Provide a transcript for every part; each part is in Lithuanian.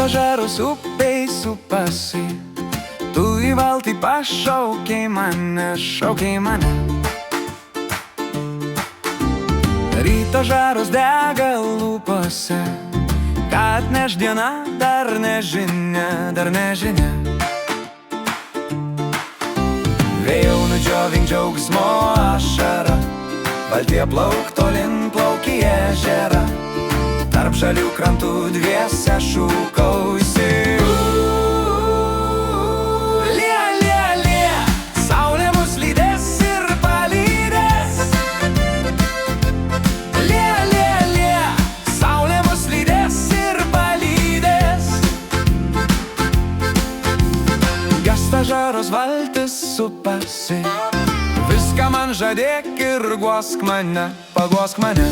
žaros upei supasi, tu į valtį pašaukiai mane, šaukiai mane. Ryto žaros dega lūpose, kad neš diena dar nežinia, dar nežinia. Vėjau nudžiovink džiaugsmo ašarą, valtie plauk tolin plauk į ežerą, tarp žalių krantų dviese šūkausi. Lie, lie, lie, saulė mus lydės ir palydės. Lie, lie, lie, saulė mus lydės ir palydės. Gasta žaros valtis supasi, viską man žadėk ir guosk mane, paguosk mane.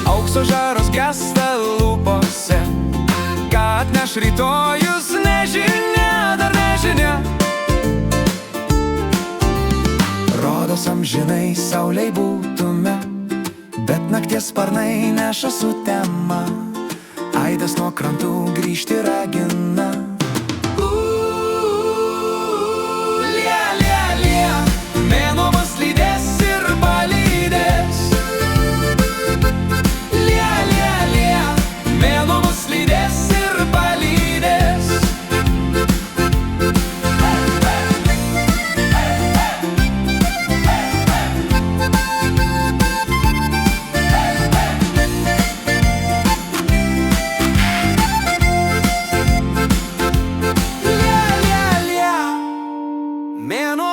Aukso žaros gesta lūpose, kad neš rytojus nežinia, dar nežinia. Rodos amžinai saulei būtume, bet nakties sparnai neša sutemą, aidas nuo krantų grįžti ragina. Mėnuo mus lydės ir palydės. Lie, lie, lie, mėnuo mus lydės ir palydės. Lie, lie, lie, mėnuo